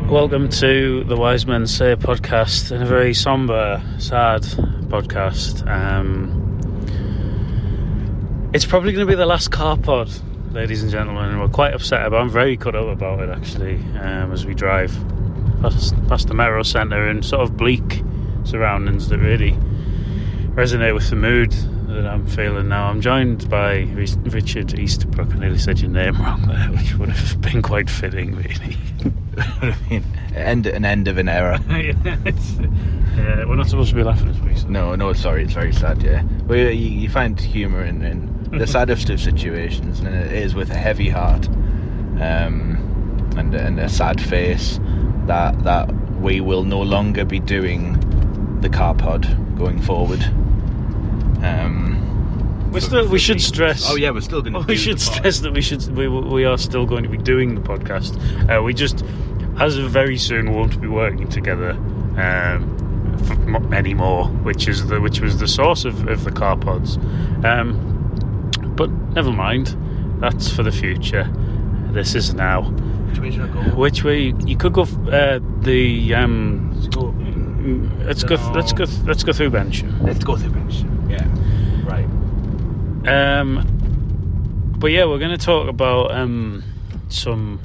Welcome to the Wise Men Say podcast, and a very sombre, sad podcast. It's probably going to be the last car pod, ladies and gentlemen, and we're quite upset about it. I'm very cut up about it, actually, as we drive past the Metro Centre in sort of bleak surroundings that really resonate with the mood that I'm feeling now. I'm joined by Richard Easterbrook. I nearly said your name wrong there, which would have been quite fitting, really. I mean, end of an era. Yeah, we're not supposed to be laughing as we say. No, sorry, it's very sad, yeah. Well, you find humour in the saddest of situations, and it is with a heavy heart and a sad face that we will no longer be doing the car pod going forward. We should stress. Oh yeah, we're still going to. We should stress that we are still going to be doing the podcast. We just, as of very soon, won't be working together anymore, which was the source of the car pods. But never mind, that's for the future. This is now. Which way should I go? Which way you could go? Let's go through bench. Let's go through bench. Yeah. Right. But yeah, we're going to talk about some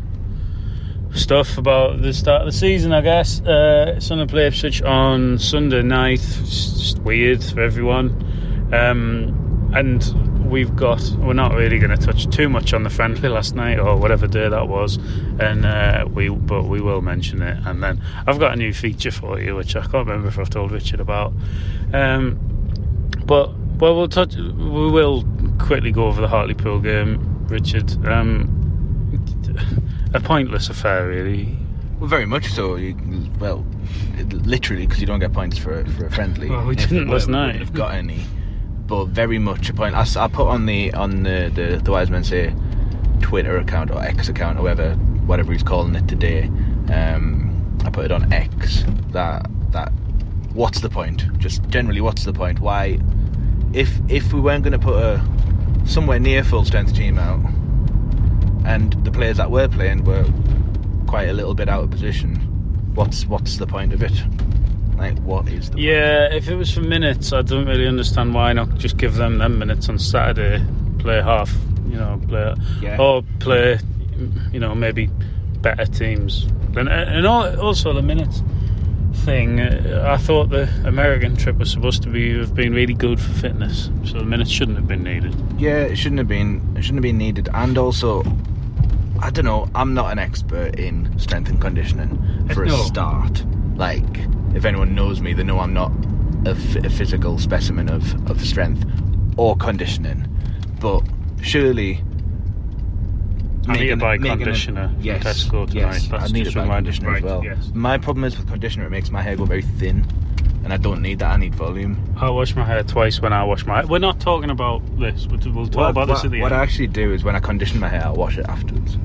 stuff about the start of the season, I guess. Sunderland play Ipswich on Sunday night. It's just weird for everyone. And we're not really going to touch too much on the friendly last night or whatever day that was, and we will mention it. And then I've got a new feature for you, which I can't remember if I've told Richard about. But we will quickly go over the Hartlepool game, Richard. A pointless affair, really. Well, very much so. Literally, because you don't get points for a friendly. Well, we didn't last night. Have got any, but very much a point. I put on the Wise Men Say Twitter account or X account, or whatever he's calling it today. I put it on X. That what's the point? Just generally, what's the point? Why? If we weren't going to put a somewhere near full strength team out, and the players that were playing were quite a little bit out of position, what's the point of it? Like, what is the point? If it was for minutes, I don't really understand why not just give them minutes on Saturday, play half, or play, maybe better teams, and also the minutes thing. I thought the American trip was supposed to have been really good for fitness, so the minutes shouldn't have been needed. Yeah, it shouldn't have been needed. And also, I don't know, I'm not an expert in strength and conditioning for a start. Like, if anyone knows me, they know I'm not a physical specimen of strength or conditioning. But surely, I need a bike conditioner. Yes, Tesco tonight. yes. That's I need a bike conditioner as well. Yes. My problem is with conditioner, it makes my hair go very thin, and I don't need that. I need volume. I wash my hair twice when I wash my hair. We're not talking about this. We'll talk about this at the end. What I actually do is when I condition my hair, I'll wash it afterwards.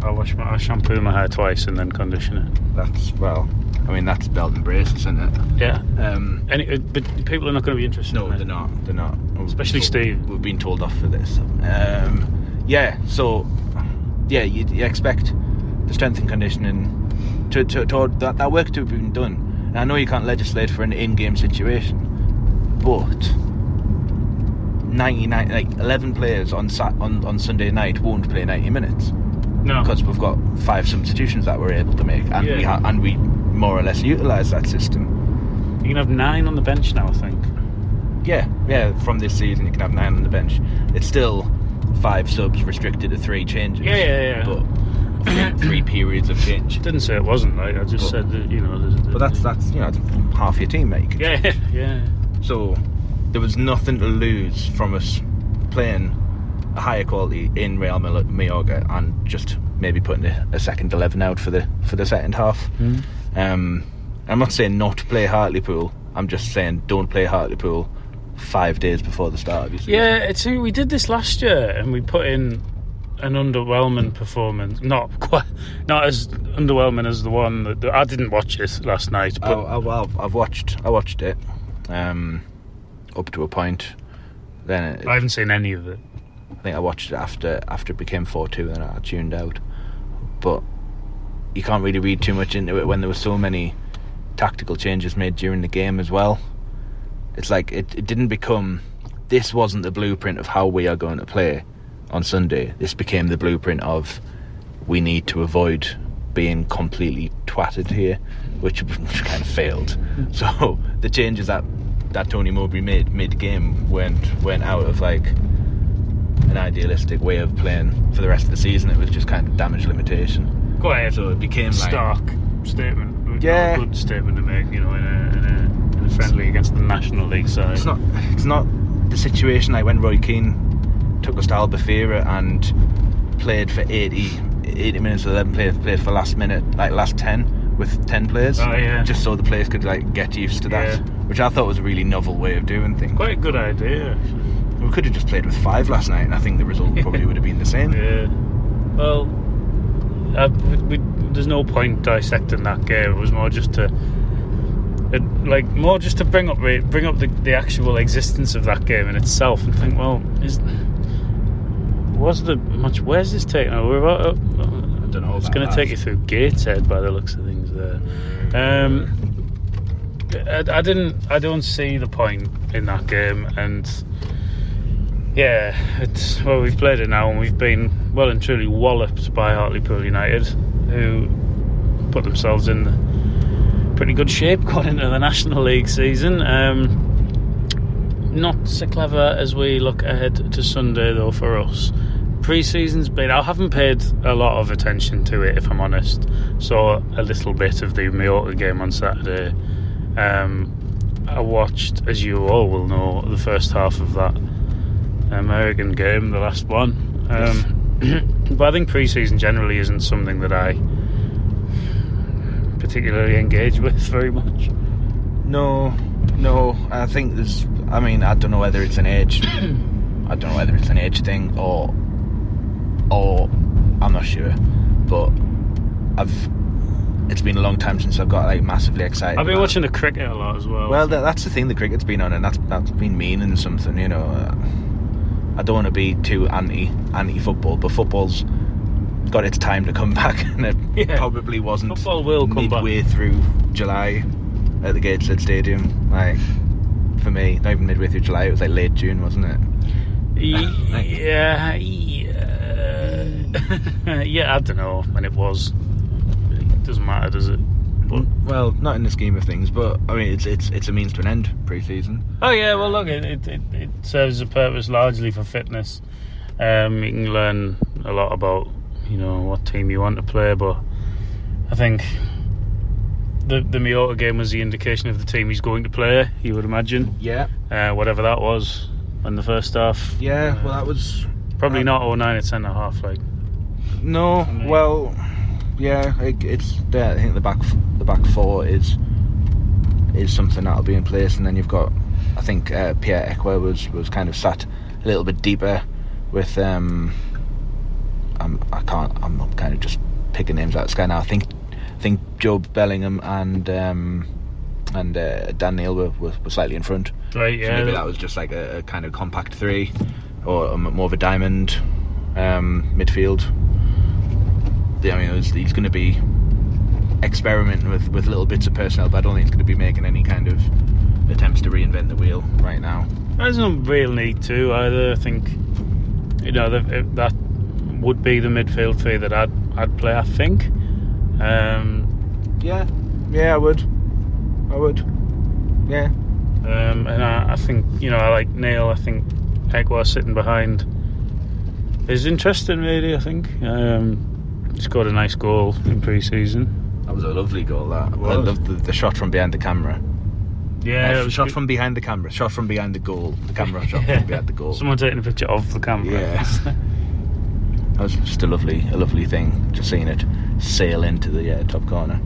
I shampoo my hair twice and then condition it. That's belt and braces, isn't it? Yeah. But people are not going to be interested. No, in they're not. Especially Steve. We've been told off for this. You expect the strength and conditioning to that work to have been done. And I know you can't legislate for an in-game situation, but 11 players on Sunday night won't play 90 minutes. No, because we've got 5 substitutions that we're able to make, and we more or less utilise that system. You can have 9 on the bench now, I think. Yeah. From this season, you can have 9 on the bench. It's still 5 subs restricted to 3 changes. Yeah. But 3 periods of change. Didn't say it wasn't, right? I just said that, But that's half your team, mate. Yeah. So there was nothing to lose from us playing a higher quality in Real Mallorca and just maybe putting a second 11 out for the second half. I'm not saying not to play Hartlepool. I'm just saying don't play Hartlepool 5 days before the start of your season. Yeah, we did this last year and we put in an underwhelming performance. Not as underwhelming as the one that I didn't watch it last night. But I watched it up to a point. Then I haven't seen any of it. I think I watched it after it became 4-2, and I tuned out. But you can't really read too much into it when there were so many tactical changes made during the game as well. It's like it didn't become, this wasn't the blueprint of how we are going to play on Sunday. This became the blueprint of, we need to avoid being completely twatted here, which kind of failed. So the changes that Tony Mowbray made mid-game went out of like an idealistic way of playing for the rest of the season. It was just kind of damage limitation. Quite So it became stark statement. Yeah. A good statement to make, in a friendly against the National League side. It's not the situation like when Roy Keane took us to Albufeira and played for 80 minutes of 11 played for last 10 with 10 players. Oh, yeah. Just so the players could like get used to that, which I thought was a really novel way of doing things. Quite a good idea, actually. We could have just played with 5 last night, and I think the result probably would have been the same. Yeah. Well, there's no point dissecting that game. It was more just to bring up the actual existence of that game in itself, and think, well, where's this taking over? I don't know. It's going to take you through Gateshead by the looks of things there. I don't see the point in that game, and we've played it now, and we've been well and truly walloped by Hartlepool United, who put themselves in pretty good shape going into the National League season. Not so clever as we look ahead to Sunday, though, for us. Pre-season's been... I haven't paid a lot of attention to it, if I'm honest. Saw a little bit of the Mallorca game on Saturday. I watched, as you all will know, the first half of that American game, the last one. But I think pre-season generally isn't something that I particularly engage with very much. No, I think there's... I mean, I don't know whether it's an age... thing or I'm not sure, but it's been a long time since I've got like massively excited. I've been watching the cricket a lot as well. Well, that's the thing the cricket's been on, and that's been meaning something, I don't want to be too anti-football, but football's got its time to come back, and it probably wasn't Football will come midway back through July at the Gateshead Stadium. Like, for me, not even midway through July, it was like late June, wasn't it? Yeah, I don't know when it was. It doesn't matter, does it? But, well, not in the scheme of things, but I mean, it's a means to an end pre-season. Oh yeah, well look, it serves a purpose largely for fitness. You can learn a lot about what team you want to play, but I think the Mallorca game was the indication of the team he's going to play. You would imagine. Yeah. Whatever that was in the first half. Yeah. Well, that was probably not 09 at centre half. Like. No. Well. Yeah. It's there. I think the back four is something that'll be in place, and then you've got. I think Pierre Ekwa was kind of sat a little bit deeper with. I'm not kind of just picking names out of the sky now. I think Job Bellingham and Dan Neil were slightly in front. Right, yeah. So maybe that was just like a kind of compact three, or more of a diamond midfield. I mean, he's going to be experimenting with little bits of personnel, but I don't think he's going to be making any kind of attempts to reinvent the wheel right now. There's no real need to either. I think that would be the midfield three that I'd play. I think. Yeah, I would. Yeah. And I think I like Neil. I think Ekwa sitting behind is interesting. Really, I think he scored a nice goal in pre-season. That was a lovely goal. I loved the shot from behind the camera. Yeah, shot from behind the camera. Shot from behind the goal. The camera shot from behind the goal. Someone taking a picture of the camera. Yeah. That was just a lovely thing. Just seeing it sail into the top corner.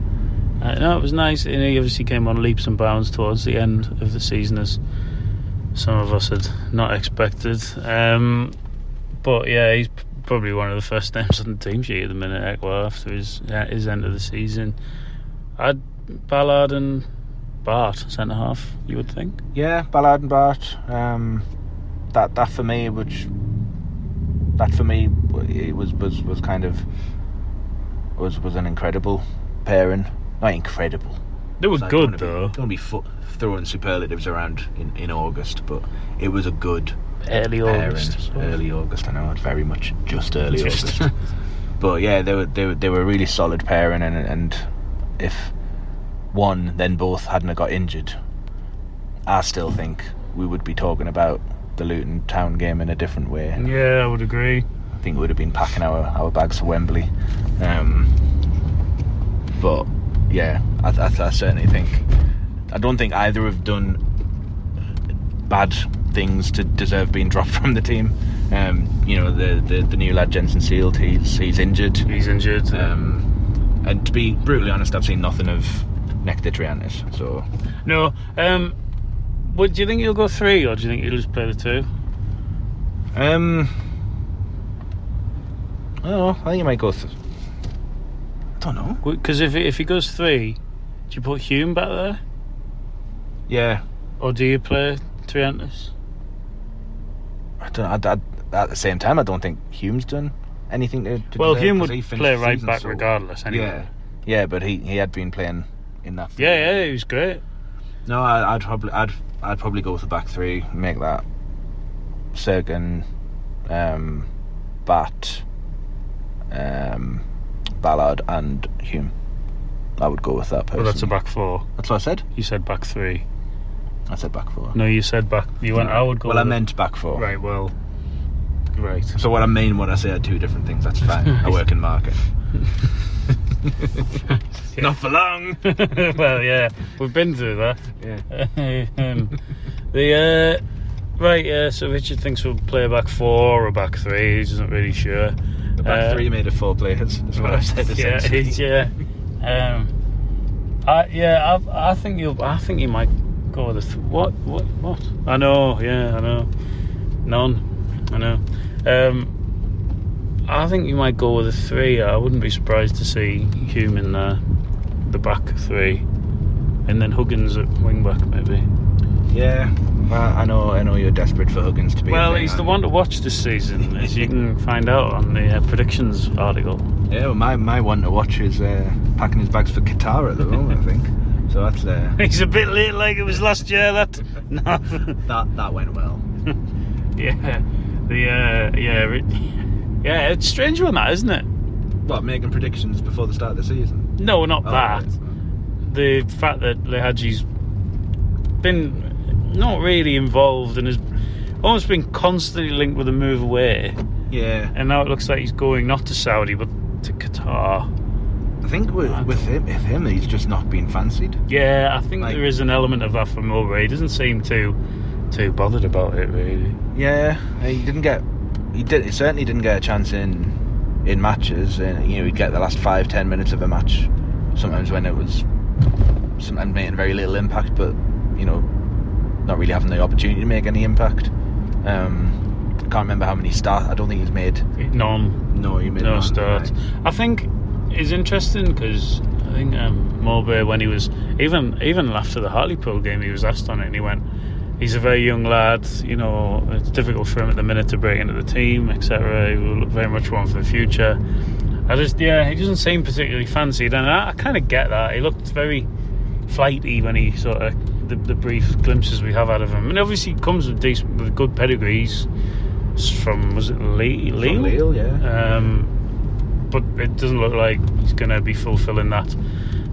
No, it was nice. And he obviously came on leaps and bounds towards the end of the season, as some of us had not expected. But yeah, he's probably one of the first names on the team sheet at the minute, Ekwa, after his end of the season. I'd Ballard and Bart centre half, you would think. Yeah, Ballard and Bart. That for me, it was kind of was an incredible pairing. Not incredible. They were good though. Don't be throwing superlatives around in August, but it was a good early pairing. August. Early August. I know it's very much just early August. But yeah, they were a really solid pairing, and if one then both hadn't got injured, I still think we would be talking about the Luton Town game in a different way. Yeah, I would agree. I think we would have been packing our bags for Wembley. But yeah, I certainly think, I don't think either have done bad things to deserve being dropped from the team. The new lad Jensen Sealed, he's injured. And to be brutally honest, I've seen nothing of Nectar Triantis. So no. What do you think he'll go 3, or do you think he'll just play the 2? I think he might go. I don't know. Because if he goes 3, do you put Hume back there? Yeah. Or do you play Triantis? I don't. At the same time, I don't think Hume's done anything to well, deserve, Hume would play right season, back regardless. Anyway. Yeah, but he had been playing in that. Yeah, he was great. No, I'd probably go with the back 3. Make that Sergen, Bat, Ballard and Hume. I would go with that personally. Well, that's a back 4. That's what I said. You said back 3. I said back 4. No, you said back. You went. I would go. Well, I meant back 4. Right. Well. Right. So what I mean when I say are 2 different things, that's fine. I work in marketing. Not for long. Well, yeah, we've been through that. Yeah. So Richard thinks we'll play a back 4 or back 3. He isn't really sure. The back 3 made of 4 players. That's what I've said. Essentially. I think you might go with what? I know. Yeah, I know. None. I know. I think you might go with a 3. I wouldn't be surprised to see Hume in the back 3, and then Huggins at wing back maybe. Yeah, well, I know you're desperate for Huggins to be. Well, he's the one to watch this season, as you can find out on the predictions article. Yeah, well, my one to watch is packing his bags for Qatar at the moment. I think so. That's He's a bit late, like it was last year. That went well. Yeah, it's a strange one, that, isn't it? What, making predictions before the start of the season? No, not that. Right. The fact that Lehaji's been not really involved and has almost been constantly linked with a move away. Yeah. And now it looks like he's going not to Saudi but to Qatar. I think with him, he's just not been fancied. Yeah, I think there is an element of that from Mowbray. He doesn't seem too bothered about it, really. Yeah, he certainly didn't get a chance in matches. He'd get the last 5-10 minutes of a match sometimes when it was sometimes making very little impact, but not really having the opportunity to make any impact. I can't remember how many starts. I don't think he's made none. No, he made no none, starts. Right. I think it's interesting because I think Mowbray, when he was even after the Hartlepool game, he was asked on it and he went, he's a very young lad, it's difficult for him at the minute to break into the team, etc. He will look very much one for the future. He doesn't seem particularly fancied, and I kind of get that. He looked very flighty when he sort of the brief glimpses we have out of him, and obviously he comes with good pedigrees from, was it Lille? From Lille, yeah. But it doesn't look like he's going to be fulfilling that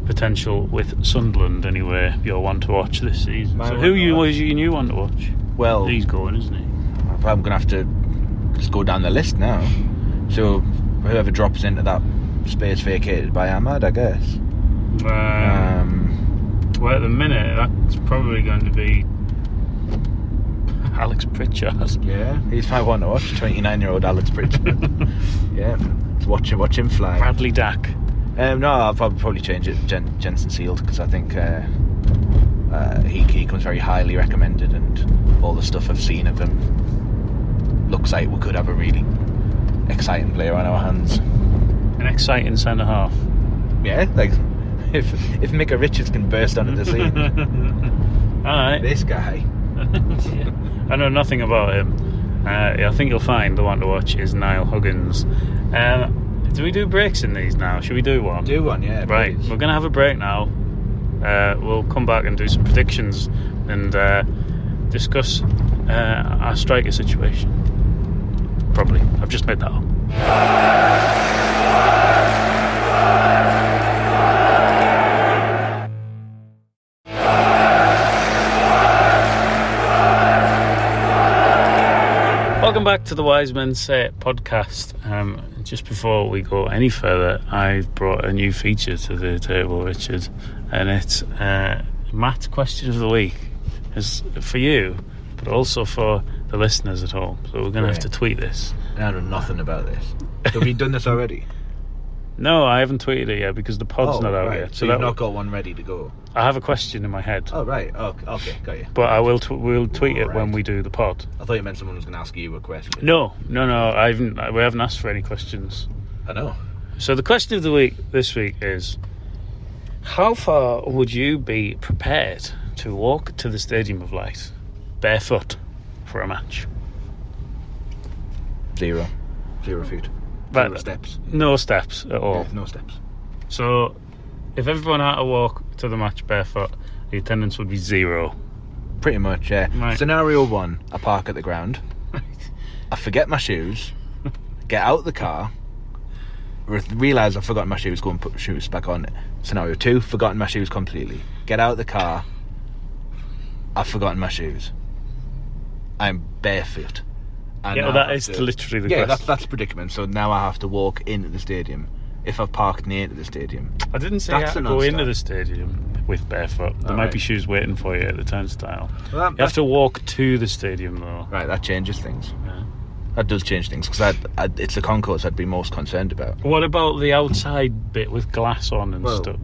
potential with Sunderland anyway. You're one to watch this season. So who was your new one to watch? Well, he's going, isn't he? I'm going to have to just go down the list now. So whoever drops into that space vacated by Ahmad, I guess. Well, at the minute, that's probably going to be Alex Pritchard. Yeah, he's my one to watch. 29-year-old Alex Pritchard. Yeah, watch him fly. Bradley Dack. No, I'll probably change it. Jensen Sealed, because I think he comes very highly recommended, and all the stuff I've seen of him looks like we could have a really exciting player on our hands. An exciting centre half. Yeah, like if Micah Richards can burst onto the scene. Alright. This guy. Yeah. I know nothing about him. I think you'll find the one to watch is Niall Huggins. Do we do breaks in these now? Should we do one? Do one, yeah. Right, please. we're going to have a break now. We'll come back and do some predictions and discuss our striker situation. Probably. I've just made that up. Welcome back to the Wise Men Say It podcast. Just before we go any further, I've brought a new feature to the table, Richard, and it's Matt's question of the week. It's for you, but also for the listeners at home. So we're going to have to tweet this. I know nothing about this. Have you done this already? No, I haven't tweeted it yet because the pod's not out right. yet. So you've not got one ready to go? I have a question in my head. Oh, right. Oh, okay, got you. But I will we'll tweet it when we do the pod. I thought you meant someone was going to ask you a question. No. We haven't asked for any questions. I know. So the question of the week this week is: how far would you be prepared to walk to the Stadium of Light barefoot for a match? 0 feet. But 0 steps. No steps at all. Yeah, no steps. So if everyone had to walk to the match barefoot, the attendance would be 0. Pretty much, yeah. Right. Scenario 1, I park at the ground. Right. I forget my shoes. Get out the car. Realise I've forgotten my shoes. Go and put the shoes back on. Scenario 2, forgotten my shoes completely. Get out the car. I've forgotten my shoes. I'm barefoot. And Yeah, well, that is literally the question. Yeah, that's the predicament. So now I have to walk into the stadium if I've parked near to the stadium. I didn't say you That's had to a go non-stop. into the stadium with barefoot. There might be shoes waiting for you at the turnstile. Well, You have to walk to the stadium though. Right, that changes things. Yeah. That does change things because it's the concourse I'd be most concerned about. What about the outside bit with glass on and stuff?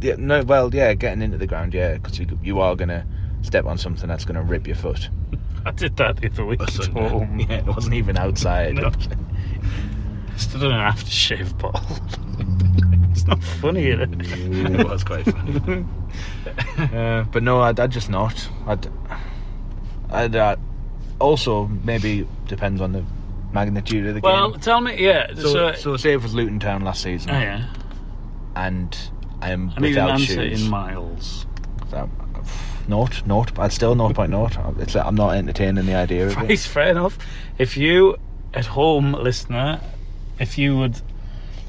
Yeah, no, well, yeah, getting into the ground, yeah, because you are going to step on something that's going to rip your foot. I did that the other week at home. Yeah, it wasn't even outside. No. Stood on an aftershave bottle. It's not funny, is it? It was quite funny. But no, I'd just not. I'd also, maybe depends on the magnitude of the Well, game. tell me, yeah. So say it was Luton Town last season. Oh, yeah. And I'm I need an without answer shoes. in miles. Naught. I'd still 0.0. It's I'm not entertaining the idea of Right, it. fair enough. If you, at home listener, if you would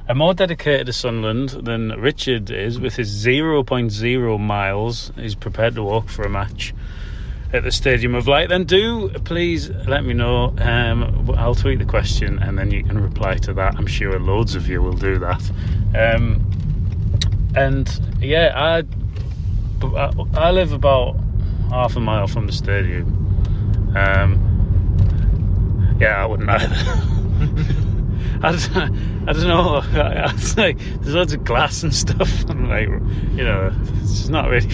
are more dedicated to Sunderland than Richard is with his 0.0 miles, he's prepared to walk for a match at the Stadium of Light, then do please let me know. I'll tweet the question and then you can reply to that. I'm sure loads of you will do that. And yeah, I live about half a mile from the stadium. Yeah, I wouldn't either. I don't know. I'd say there's loads of glass and stuff. And like, you know, it's not really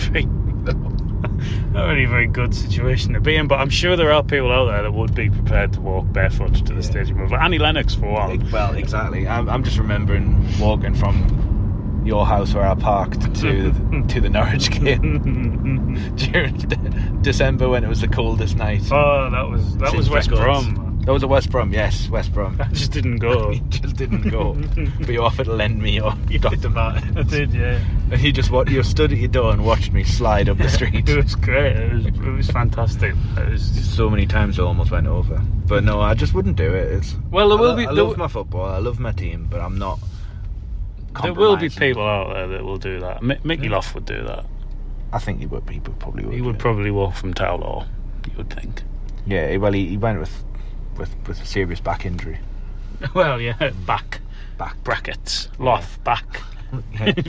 a very good situation to be in. But I'm sure there are people out there that would be prepared to walk barefoot to the stadium of Annie Lennox for one. Well, exactly. I'm just remembering walking from your house where I parked to the Norwich game during December when it was the coldest night. Oh, that was West Brom. That was a West Brom, yes, West Brom. I just didn't go. You just didn't go. But you offered to lend me your Dr. Martens. I did, yeah. And you stood at your door and watched me slide up the street. It was great. It was fantastic. It was just... So many times I almost went over. But no, I just wouldn't do it. I love my football, I love my team, but I'm not There will be compromising. people out there that will do that. Mickey Loft would do that. I think he probably would. He would probably walk from Towlaw, you would think. Yeah, well, he went with a serious back injury. Well, yeah, back brackets, Loft, back.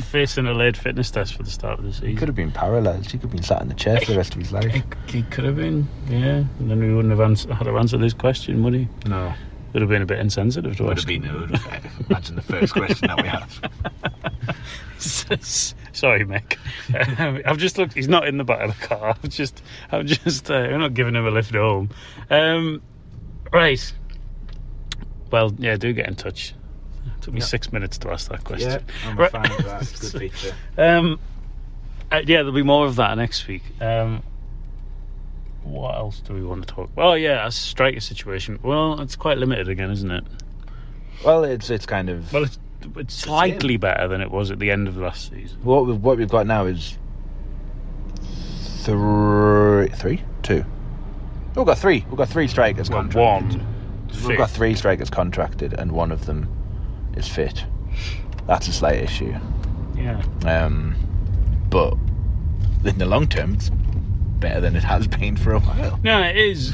Facing a late fitness test for the start of the season. He could have been paralysed. He could have been sat in the chair for the rest of his life. He could have been, yeah. And then we wouldn't have had to answer this question, would he? No. Would have been a bit insensitive to Would ask. have been. Imagine the first question that we asked. Sorry, Mick. I've just looked. He's not in the back of the car. We're not giving him a lift home. Right. Well, yeah. Do get in touch. It took me 6 minutes to ask that question. Yeah, I'm a fan of that. It's a good feature. Yeah, there'll be more of that next week. What else do we want to talk? Well, yeah, a striker situation. Well, it's quite limited again, isn't it? Well, it's kind of. Well, it's it's slightly better than it was at the end of last season. What we've got now is two. We've got three. We've got three strikers contracted. We've got three strikers contracted, and one of them is fit. That's a slight issue. Yeah. But in the long term, it's better than it has been for a while. No, it is,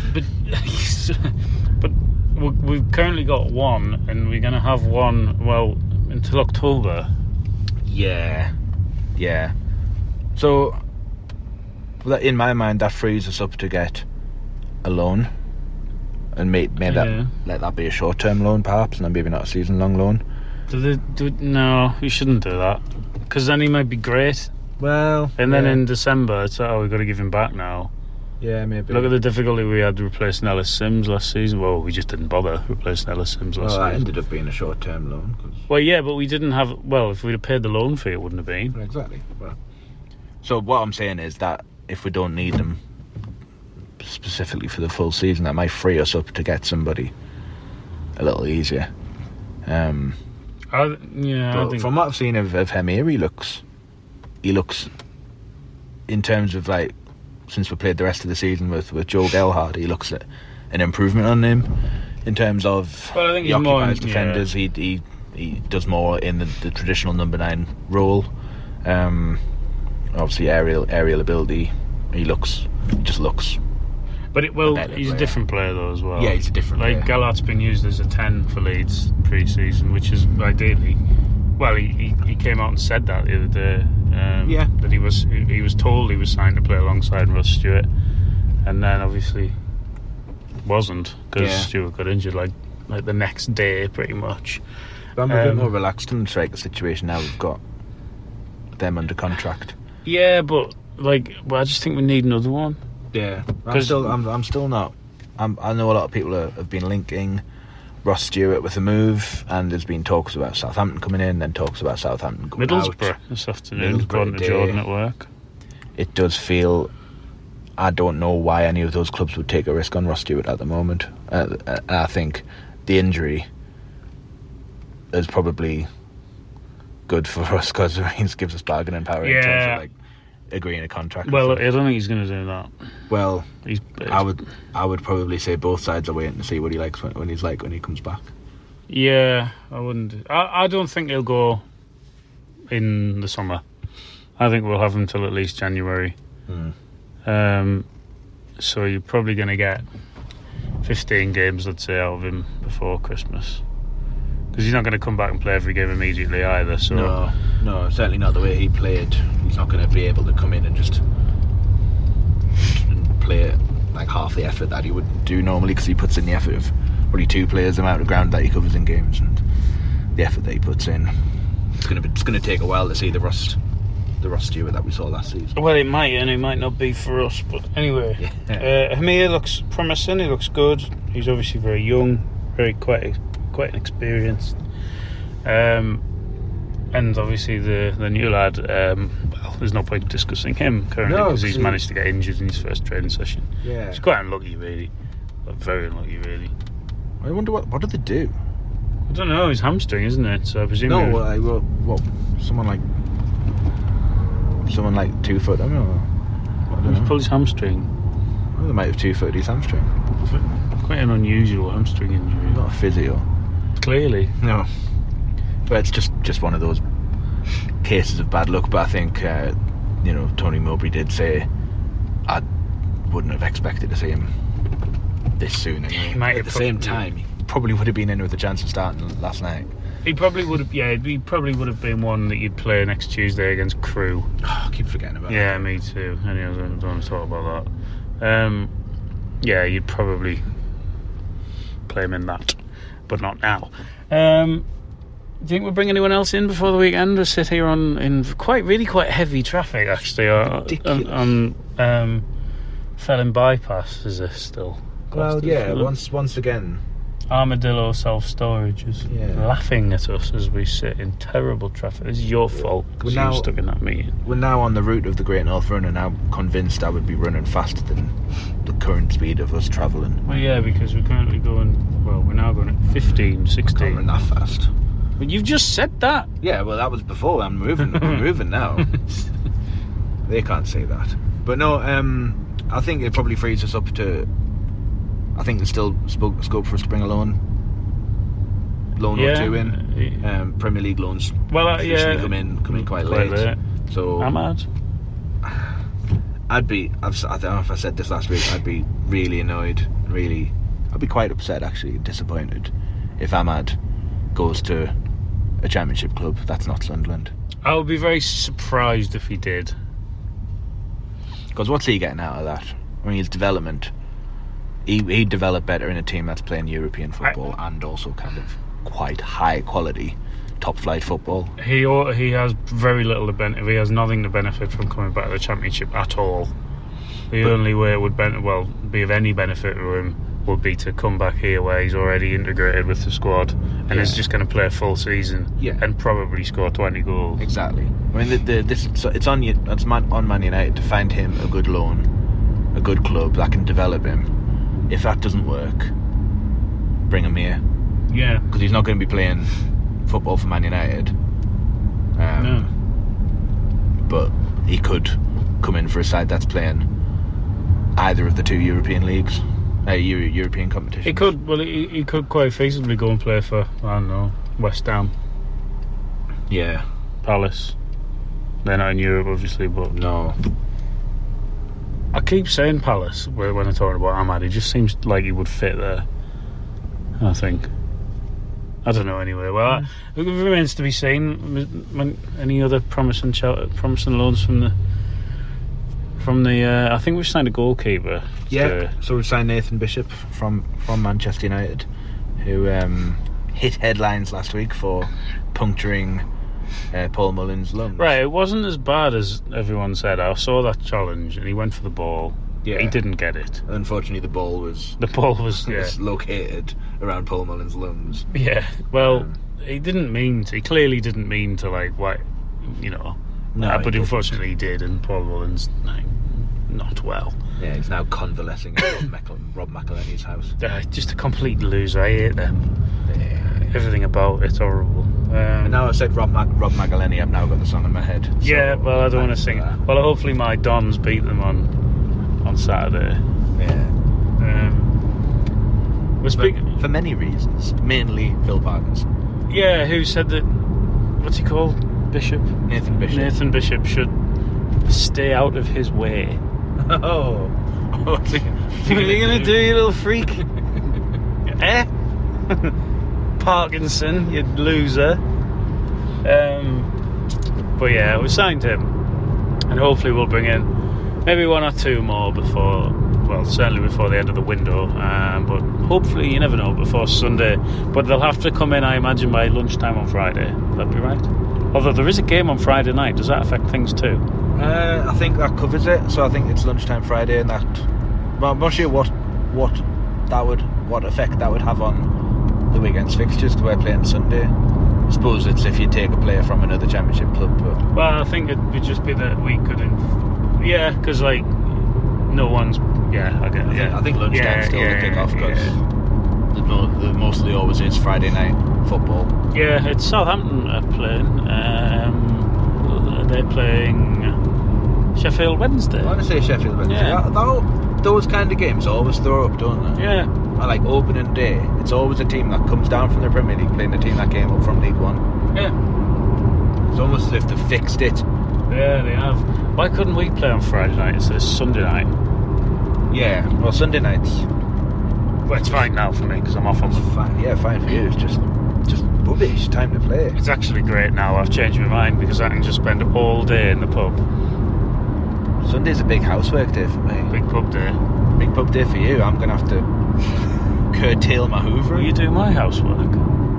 but we've currently got one, and we're going to have one, well, until October. Yeah. So, in my mind, that frees us up to get a loan, and let that be a short-term loan, perhaps, and then maybe not a season-long loan. No, you shouldn't do that, because then he might be great. Well, and then in December, it's we've got to give him back now. Yeah, maybe. Look at the difficulty we had replacing Ellis Sims last season. Well, we just didn't bother replacing Ellis Sims last season. Well, that ended up being a short-term loan. Well, yeah, but we didn't have... Well, if we'd have paid the loan fee, it wouldn't have been. Exactly. Well, so what I'm saying is that if we don't need them specifically for the full season, that might free us up to get somebody a little easier. I think... From what I've seen of him here, he looks, in terms of like, since we played the rest of the season with Joe Gelhardt, he looks at an improvement on him in terms of I think he occupies defenders. He does more in the traditional number 9 role. Obviously aerial ability. He just looks. But he's a different player though as well. Yeah, he's a different player. Like Gallart's been used as a 10 for Leeds pre-season, which is ideally. Well, he came out and said that the other day. That he was told he was signed to play alongside Russ Stewart, and then obviously wasn't because Stewart got injured like the next day pretty much. But I'm a bit more relaxed in the striker situation now. We've got them under contract. Yeah, but I just think we need another one. Yeah, I'm still not. I know a lot of people have been linking Ross Stewart with a move, and there's been talks about Southampton coming in, then talks about Southampton going Middlesbrough out. this afternoon, according to Jordan at work. It does feel... I don't know why any of those clubs would take a risk on Ross Stewart at the moment. I think the injury is probably good for us because it gives us bargaining power in terms of agreeing a contract. Well, I don't think he's going to do that. Well, I would probably say both sides are waiting to see what he likes when he comes back. Yeah, I wouldn't. I don't think he'll go in the summer. I think we'll have him till at least January. So you're probably going to get 15 games, I'd say, out of him before Christmas. Because he's not going to come back and play every game immediately either. So no, certainly not the way he played. He's not going to be able to come in and just play like half the effort that he would do normally, because he puts in the effort of probably 2 players the amount of ground that he covers in games, and the effort that he puts in. It's going to take a while to see the Ross Stewart that we saw last season. Well, it might, and it might not be for us. But anyway, Hamir looks promising. He looks good. He's obviously very young, very quite inexperienced. And obviously the new lad, well, there's no point discussing him currently because he's managed to get injured in his first training session. Yeah, he's quite unlucky, really. Very unlucky, really. I wonder what did they do? I don't know. His hamstring, isn't it? So I presume. No, someone like 2 foot. I don't know. He's pulled his hamstring. Well, they might have 2 foot his hamstring. Quite an unusual hamstring injury. Not a physio. Clearly. No. But it's just one of those cases of bad luck. But I think Tony Mowbray did say I wouldn't have expected to see him this soon. Anyway. At the same time, he probably would have been in with a chance of starting last night. He probably would have. Yeah, he probably would have been one that you'd play next Tuesday against Crewe. Oh, I keep forgetting about that. Yeah, me too. Anyway, I don't want to talk about that. Yeah, you'd probably play him in that, but not now. Do you think we'll bring anyone else in before the weekend? Or sit here in quite heavy traffic actually? Ridiculous. On Felling Bypass, is this still? Well, yeah. Once again, Armadillo self-storage is laughing at us as we sit in terrible traffic. It's your fault because you were stuck in that meeting. We're now on the route of the Great North Run, and I'm convinced I would be running faster than the current speed of us travelling. Well, yeah, because we're currently going. Well, we're now going at 15, 16. Can't run that fast. But you've just said that. Yeah, well, that was before. I'm moving. I'm moving now. They can't say that. But no, I think it probably frees us up to. I think there's still scope for us to bring a loan or two in. Premier League loans. Well, traditionally come in quite late. So Ahmad. I don't know if I said this last week. I'd be really annoyed. I'd be quite upset, actually, disappointed if Ahmad goes to a Championship club that's not Sunderland. I would be very surprised if he did. Because what's he getting out of that? I mean, his development. He'd develop better in a team that's playing European football and also kind of quite high quality, top flight football. He has very little to benefit. He has nothing to benefit from coming back to the Championship at all. The only way it would be of any benefit to him would be to come back here where he's already integrated with the squad and is just going to play a full season and probably score 20 goals. Exactly. I mean, it's on Man United to find him a good loan, a good club that can develop him. If that doesn't work, bring him here. Yeah. Because he's not going to be playing football for Man United. No. But he could come in for a side that's playing either of the two European leagues. European competitions. He could. Well, he could quite feasibly go and play for, I don't know, West Ham. Yeah. Palace. They're not in Europe, obviously, but no. I keep saying Palace when I'm talking about Ahmad. He just seems like he would fit there, I think. I don't know. Anyway, well, it remains to be seen. Any other promising loans from the I think we've signed a goalkeeper. Yeah, so we've signed Nathan Bishop from Manchester United, who hit headlines last week for puncturing Paul Mullen's lungs. Right, it wasn't as bad as everyone said. I saw that challenge and he went for the ball. Yeah. He didn't get it. Unfortunately, the ball was located around Paul Mullen's lungs. Yeah, well, he clearly didn't mean to, like, what, you know. No, but unfortunately he did, and Paul Mullen's not well. Yeah, he's now convalescing at Rob McElhenney's house. Just a complete loser. I hate them. Yeah. Everything about it's horrible. And now I've said Rob McElhenney, I've now got the song in my head. So yeah, well, I don't want to sing it. Well, hopefully my Dons beat them on Saturday. Yeah. For many reasons, mainly Phil Parkinson. Yeah, who said that? What's he called? Bishop? Nathan Bishop. Nathan Bishop should stay out of his way. Oh. What's he going to do, you little freak? Eh? Parkinson, you loser. But yeah, we signed him. And hopefully we'll bring in maybe one or two more certainly before the end of the window. But hopefully, you never know, before Sunday. But they'll have to come in, I imagine, by lunchtime on Friday. That'd be right. Although there is a game on Friday night, does that affect things too? I think that covers it. So I think it's lunchtime Friday, and that. Well, I'm not sure what effect that would have on the weekend's fixtures, because we're playing Sunday. I suppose it's if you take a player from another Championship club. But well, I think it would just be that we couldn't. Yeah, because like no one's. Yeah, I get. Yeah, I think lunchtime still the kick off because the mostly always is Friday night football. Yeah, it's Southampton are playing. They're playing Sheffield Wednesday. I want to say Sheffield Wednesday. Yeah. Those kind of games always throw up, don't they? Yeah. I like opening day. It's always a team that comes down from the Premier League playing a team that came up from League One. Yeah. It's almost as if they've fixed it. Yeah, they have. Why couldn't we play on Friday night? It says Sunday night. Yeah, well, Sunday nights. Well, it's fine now for me because I'm off on. Fine for you. It's just rubbish time to play. It's actually great now. I've changed my mind because I can just spend all day in the pub. Sunday's a big housework day for me. Big pub day. Big pub day for you. I'm gonna have to curtail my hoovering. Will you do my housework?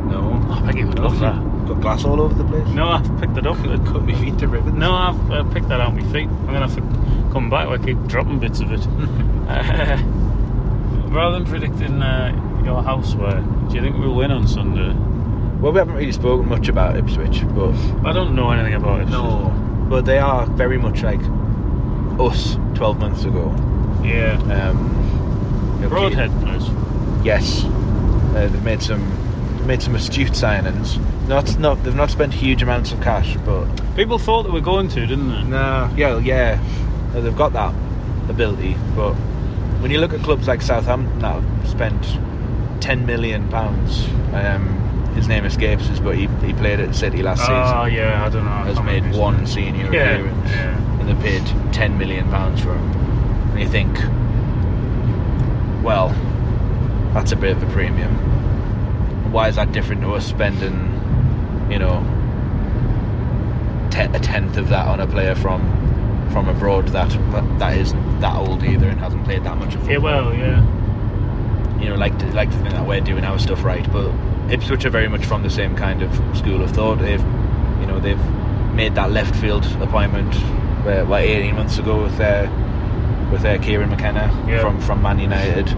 No. I think you would love that. Got glass all over the place. No, I've picked it up. Cut my feet to ribbons. No, I've picked that out my feet. I'm gonna have to come back. I keep dropping bits of it. Rather than predicting your housework, do you think we'll win on Sunday? Well, we haven't really spoken much about Ipswich, but I don't know anything about Ipswich. No, but they are very much like us 12 months ago. Yeah. Broadhead place. Yes. They've made some made some astute signings. They've not spent huge amounts of cash, but People thought they were going to, didn't they? no, yeah, they've got that ability. But when you look at clubs like Southampton that have spent £10 million, his name escapes us, but he played at City last season. Oh yeah, I don't know. Has made one senior appearance, and they paid £10 million for him. And you think, well, that's a bit of a premium. Why is that different to us spending, a tenth of that on a player from abroad that isn't that old either and hasn't played that much of football? Yeah, well, yeah. Like to think that we're doing our stuff right, but Ipswich are very much from the same kind of school of thought. They've made that left field appointment 18 months ago with Kieran McKenna from Man United.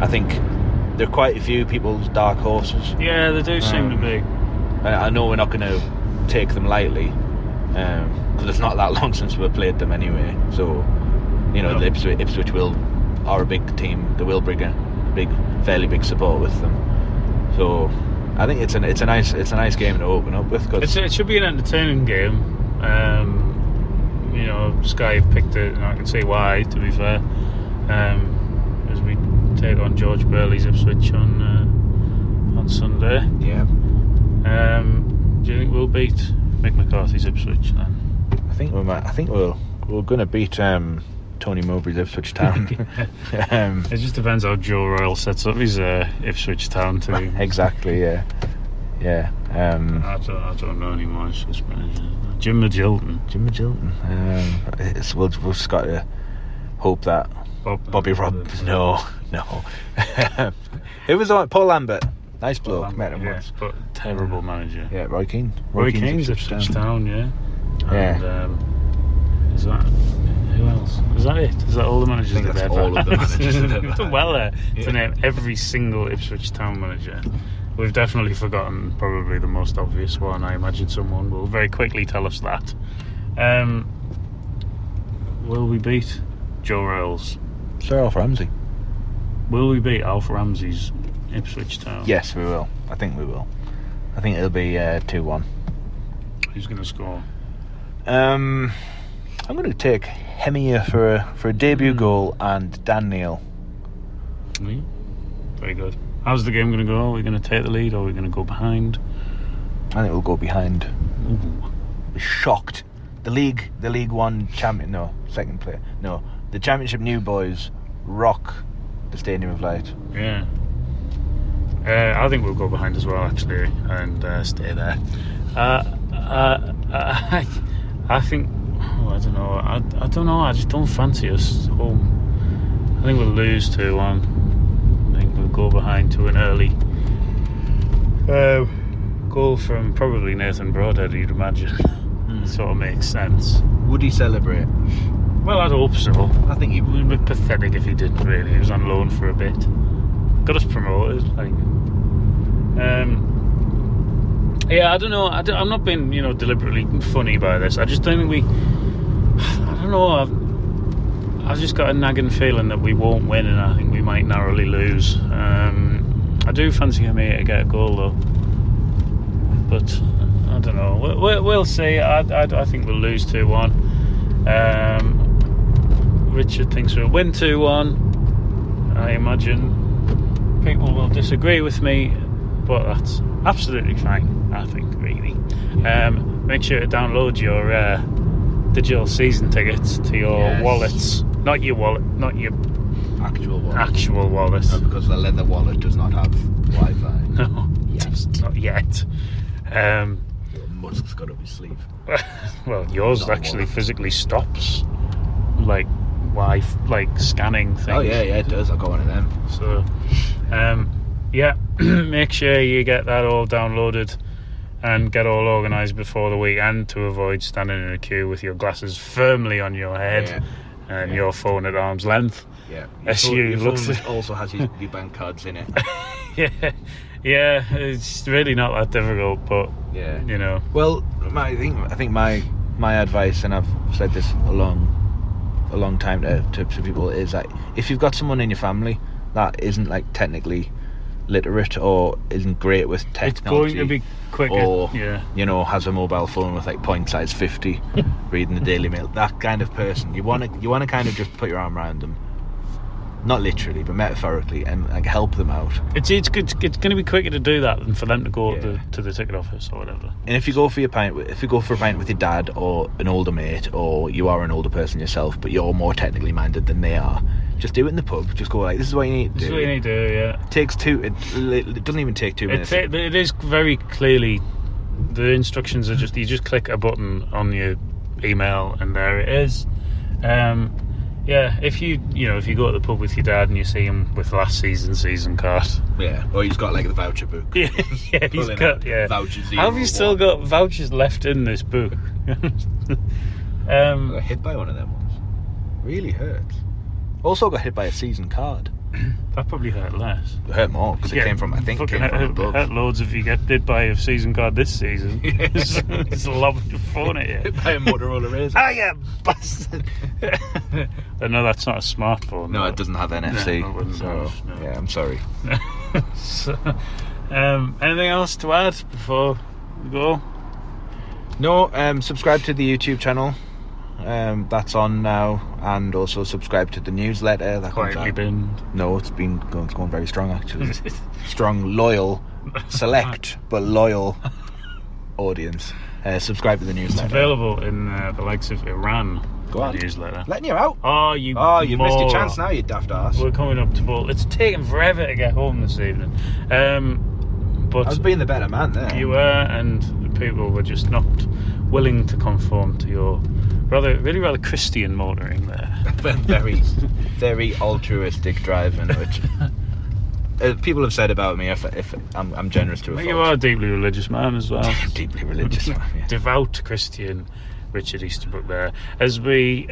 I think there are quite a few people's dark horses. Yeah, they do seem to be. I know we're not going to take them lightly, because it's not that long since we played them anyway. So, the Ipswich are a big team. They will bring a fairly big support with them. So, I think it's a nice game to open up with. Cause it should be an entertaining game. Sky have picked it, and I can see why. To be fair, as we take on George Burley's Ipswich on Sunday. Yeah. Do you think we'll beat Mick McCarthy's Ipswich then? I think we're going to beat Tony Mowbray's Ipswich Town. It just depends how Joe Royle sets up his Ipswich Town team. Exactly. Yeah. I don't know anymore. It's just Jim Magilton. We've just got to hope that Bobby Rob. No. Who was on? Paul Lambert. Nice bloke. Met him once. But terrible manager. Yeah, Roy Keane. Roy Keane's Ipswich Town. Yeah. And, is that who else? Is that it? Is that all the managers they've ever had? All of the managers they've ever We've done well there to name every single Ipswich Town manager. We've definitely forgotten probably the most obvious one. I imagine someone will very quickly tell us that. Will we beat Joe Royle's? Sir Alf Ramsey. Will we beat Alf Ramsey's Ipswich Town? Yes, we will. I think we will. I think it'll be 2-1. Who's going to score? I'm going to take Hemia for a debut goal and Dan Neil. Very good. How's the game going to go? Are we going to take the lead or are we going to go behind? I think we'll go behind. Ooh. Be shocked. The League One champion. No, second player. No, the Championship new boys rock the Stadium of Light. Yeah. I think we'll go behind as well, actually, and stay there. I think. I don't know. I don't know. I just don't fancy us home. I think we'll lose 2-1. I think we'll go behind to an early goal from probably Nathan Broadhead, you'd imagine. Sort of makes sense. Would he celebrate? Well, I'd hope so. I think he would. It would be pathetic if he didn't, really. He was on loan for a bit. Got us promoted. Yeah, I don't know. I'm not being, deliberately funny by this. I just don't think we... I don't know. I've just got a nagging feeling that we won't win, and I think we might narrowly lose. I do fancy him here to get a goal, though. But I don't know. We'll see. I think we'll lose 2-1. Richard thinks we'll win 2-1. I imagine people will disagree with me, but that's absolutely fine, I think, really. Make sure to download your digital season tickets to your wallets. Not your wallet, not your actual wallet. Actual wallet. No, because the leather wallet does not have Wi-Fi. No, not yet. Musk's got up his sleeve. Well, yours actually physically stops, like scanning things. Oh yeah, it does. I've got one of them. So, make sure you get that all downloaded and get all organised before the weekend to avoid standing in a queue with your glasses firmly on your head and your phone at arm's length. Yeah, your phone also has your bank cards in it. Yeah, it's really not that difficult, but Well, I think my advice, and I've said this a long time to people, is that if you've got someone in your family that isn't like technically literate or isn't great with technology. It's going to be quicker. Or, yeah. you know, has a mobile phone with like point size 50, reading the Daily Mail. That kind of person. You want to kind of just put your arm around them. Not literally, but metaphorically, and like help them out. It's going to be quicker to do that than for them to go to the ticket office or whatever. And if you go for a pint with your dad or an older mate, or you are an older person yourself, but you're more technically minded than they are, just do it in the pub. Just go like, this is what you need to do. This is what you need to do. Yeah. It takes two. It doesn't even take 2 minutes. It is very clearly. The instructions are you just click a button on your email and there it is. Yeah, if you go to the pub with your dad and you see him with last season card. Yeah, or he's got like the voucher book. yeah, he's got vouchers. How have you still got vouchers left in this book? I got hit by one of them ones. Really hurt. Also got hit by a season card. That probably hurt less. It hurt more because it came from above. Hurt loads if you get hit by a season card this season. It's a lot of phone at you. Hit by a Motorola Razr. Ah, yeah, bastard. No, that's not a smartphone. No, it doesn't have NFC. No. Yeah, I'm sorry. So, anything else to add before we go? No, subscribe to the YouTube channel. That's on now, and also subscribe to the newsletter. That Quietly been. No, it's going very strong actually. Strong, loyal, select but loyal audience. Subscribe to the newsletter. It's available in the likes of Iran. Go on. Newsletter. Letting you out. Oh, you've missed your chance now, you daft arse. We're coming up to Bolt. It's taken forever to get home this evening. But I was being the better man there. You were, and the people were just not willing to conform to your rather Christian motoring there. Very, very altruistic driving, which people have said about me. If I'm generous to a fault. You are a deeply religious man as well. Deeply religious man, yeah. Devout Christian Richard Easterbrook there. As we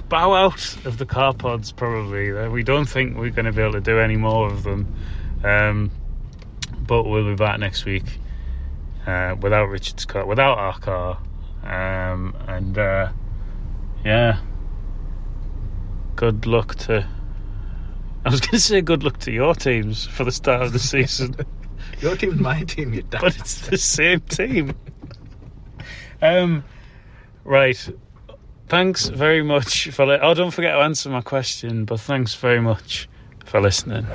bow out of the car pods, probably. We don't think we're going to be able to do any more of them. But we'll be back next week without Richard's car, without our car. Yeah, good luck to... I was going to say good luck to your teams for the start of the season. Your team's my team, you daft. But it's the same team. Right. Thanks very much for... don't forget to answer my question, but thanks very much for listening.